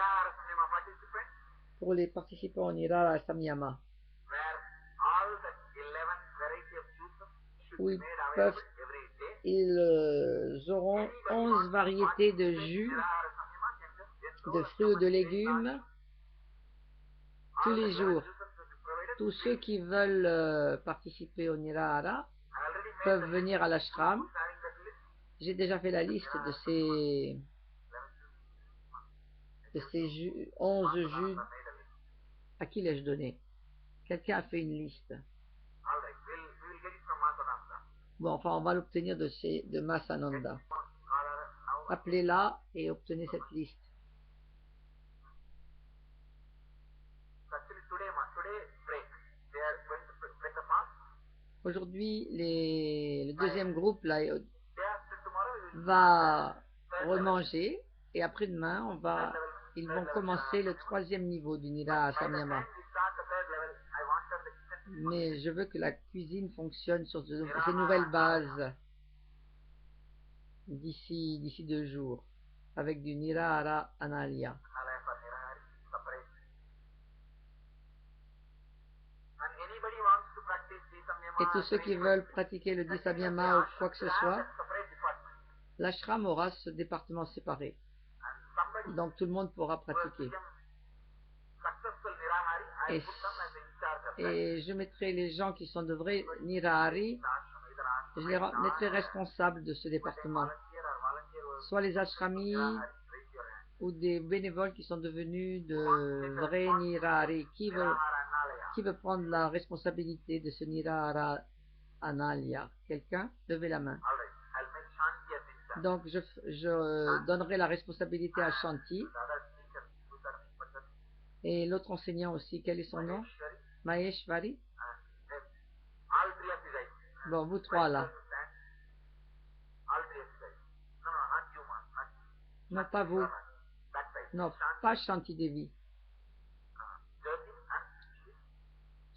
pour les participants au Nirahara Samyama, où ils auront 11 variétés de jus, de fruits ou de légumes tous les jours. Tous ceux qui veulent participer au Nirahara peuvent venir à l'ashram. J'ai déjà fait la liste de ces de ces 11 jus, à qui l'ai-je donné? Quelqu'un a fait une liste. Bon, enfin, on va l'obtenir de Masananda. Appelez-la et obtenez cette liste. Aujourd'hui, le deuxième groupe là, va remanger et après-demain, ils vont commencer le 3e niveau du Nira Samyama. Mais je veux que la cuisine fonctionne sur ces nouvelles bases d'ici 2 jours avec du Nirahara Analya. Et tous ceux qui veulent pratiquer le Disamyama ou quoi que ce soit, l'ashram aura ce département séparé. Donc tout le monde pourra pratiquer. Et je mettrai les gens qui sont de vrais Nirahari, je les mettrai responsables de ce département. Soit les ashramis ou des bénévoles qui sont devenus de vrais Nirahari. Qui veut prendre la responsabilité de ce Nirahara Analya? Quelqu'un? Levez la main. Donc je donnerai la responsabilité à Shanti. Et l'autre enseignant aussi, quel est son nom? Maheshwari? Bon, vous trois là. Non, pas vous. Non, pas Shanti Devi.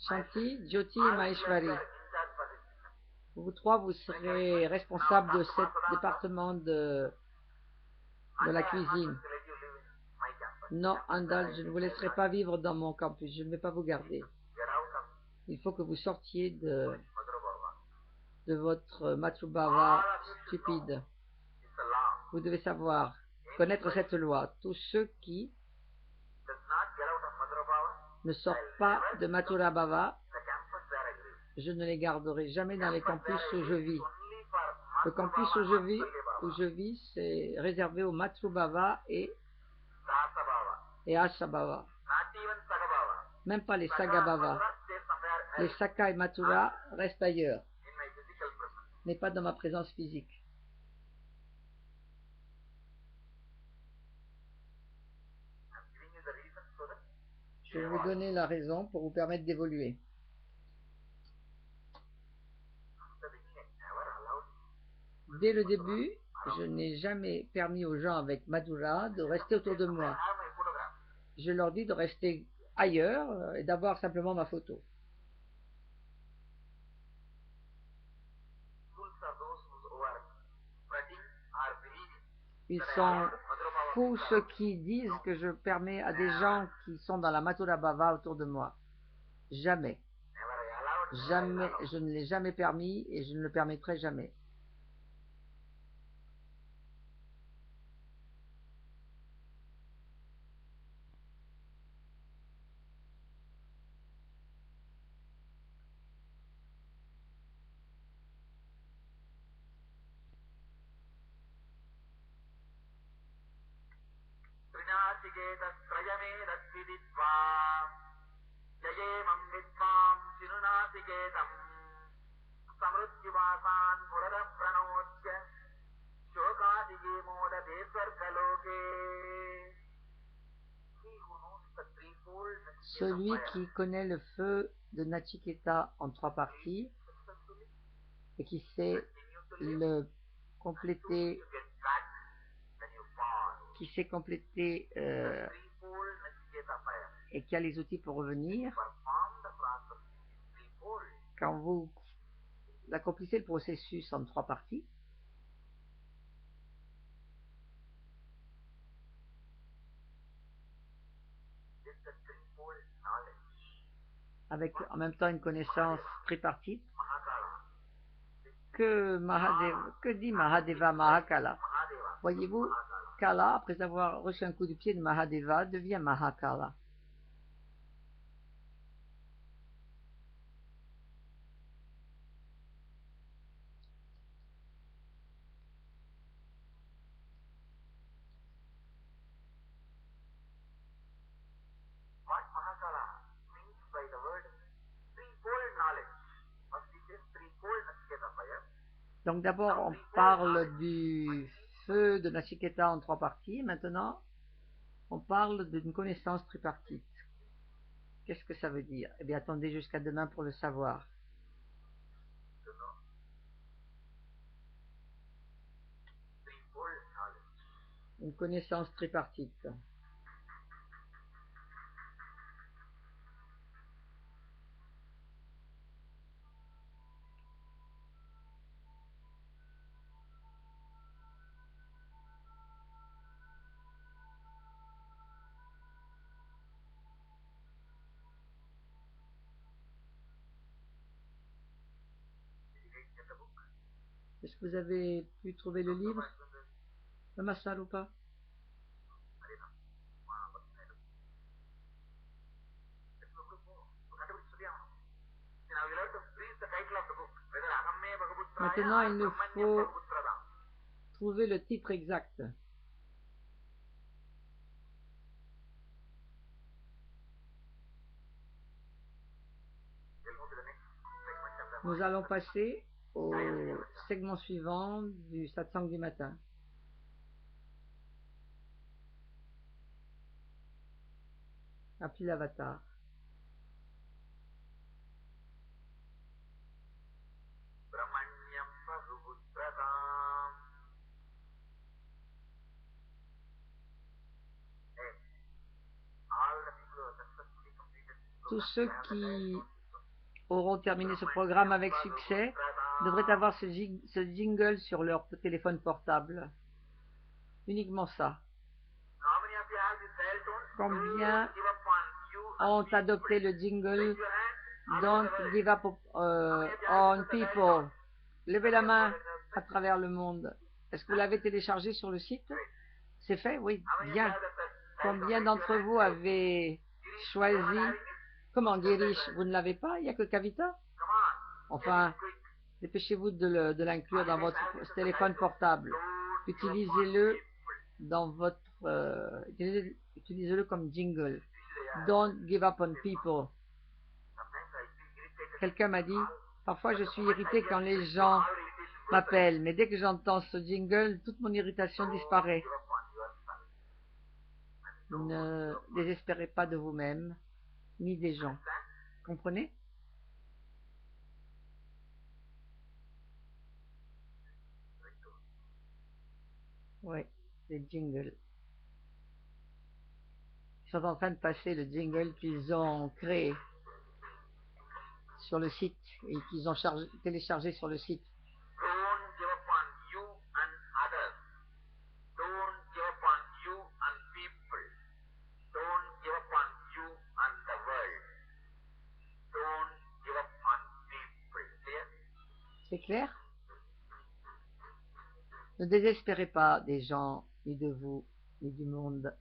Shanti, Jyoti et Maheshwari. Vous trois, vous serez responsables de ce département de la cuisine. Non, Andal, je ne vous laisserai pas vivre dans mon campus. Je ne vais pas vous garder. Il faut que vous sortiez de votre Matrubhava stupide. Vous devez savoir, connaître cette loi. Tous ceux qui ne sortent pas de Mathura Bhava, je ne les garderai jamais dans les campus où je vis. Le campus où je vis, c'est réservé au Matrubhava et Asabhava. Même pas les Sagabhava. Les Saka et Mathura restent ailleurs, mais pas dans ma présence physique. Je vais vous donner la raison pour vous permettre d'évoluer. Dès le début, je n'ai jamais permis aux gens avec Madhura de rester autour de moi. Je leur dis de rester ailleurs et d'avoir simplement ma photo. Ils sont fous ceux qui disent que je permets à des gens qui sont dans la Mathura Bhava autour de moi. Jamais. Jamais, je ne l'ai jamais permis et je ne le permettrai jamais. Celui qui connaît le feu de Nachiketa en 3 parties et qui sait le compléter, et qui a les outils pour revenir, quand vous accomplissez le processus en 3 parties, avec en même temps une connaissance tripartite, que dit Mahadeva Mahakala? Voyez-vous, Kala, après avoir reçu un coup de pied de Mahadeva, devient Mahakala. Donc d'abord, on parle du feu de Nachiketa en 3 parties. Maintenant, on parle d'une connaissance tripartite. Qu'est-ce que ça veut dire? Eh bien, attendez jusqu'à demain pour le savoir. Une connaissance tripartite. Est-ce que vous avez pu trouver le livre, le Massal ou pas? Maintenant, il nous faut trouver le titre exact. Nous allons passer au segment suivant du satsang du matin. Appli l'avatar. Tous ceux qui auront terminé ce programme avec succès devraient avoir ce jingle sur leur téléphone portable. Uniquement ça. Combien ont adopté le jingle Don't give up on people? Levez la main à travers le monde. Est-ce que vous l'avez téléchargé sur le site? C'est fait? Oui, bien. Combien d'entre vous avez choisi... Comment, Girish? Vous ne l'avez pas? Il n'y a que Kavita? Enfin, dépêchez-vous de l'inclure dans votre téléphone portable. Utilisez-le dans votre... utilisez-le comme jingle. Don't give up on people. Quelqu'un m'a dit, parfois je suis irrité quand les gens m'appellent, mais dès que j'entends ce jingle, toute mon irritation disparaît. Ne désespérez pas de vous-même, ni des gens. Comprenez? Oui, les jingles. Ils sont en train de passer le jingle qu'ils ont créé sur le site et qu'ils ont téléchargé sur le site. C'est clair? Ne désespérez pas des gens, ni de vous, ni du monde.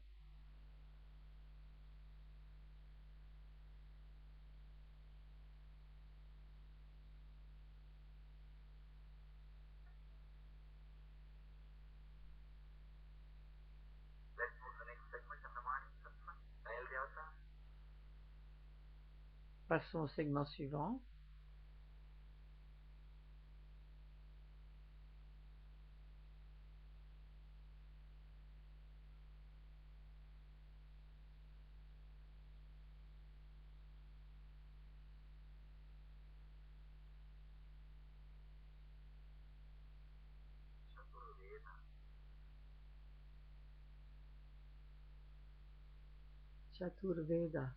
Passons au segment suivant. Chaturveda.